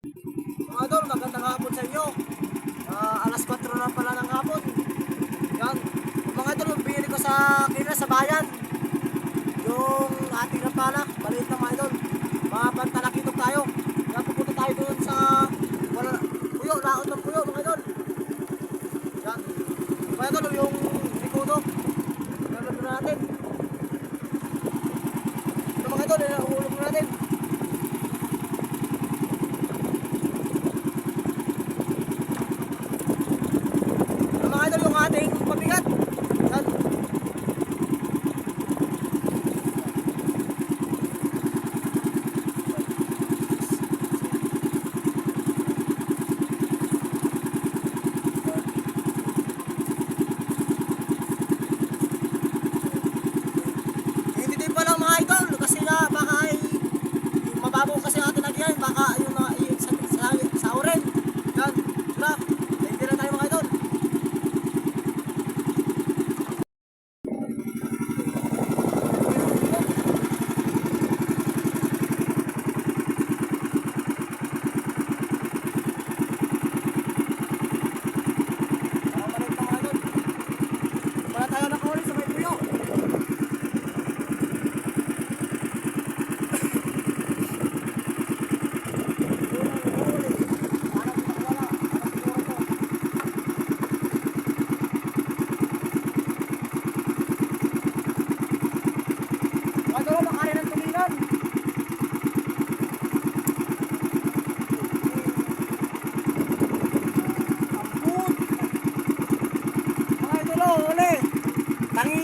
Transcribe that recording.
Mga idol, magandang hapon sa inyo. Alas 4 na pala ng hapon. Yan. Mga idol, yung binili ko sa kina sa bayan. Yung ating na pala, maliit na mga idol. Mga pantalakitok tayo. Yan, pupunta tayo doon sa wala, puyo, laot ng puyo mga idol. Yan. Mga idol, yung likudo. Yan, na natin. Ito mga idol, uhulog na natin. Mga idol, yung ating pabigat. Yan. Hindi din pala mga idol kasi nga baka ay mababaw kasi natin nagyan, baka yung mga sa oren. Yan. Tara. Hindi na tayo mga idol. Maliit na mga idol. Wala tayo nakahuli sa may puyo. Mga idol, makari ng tulingan. Ampun. Mga idol, huli. Tangi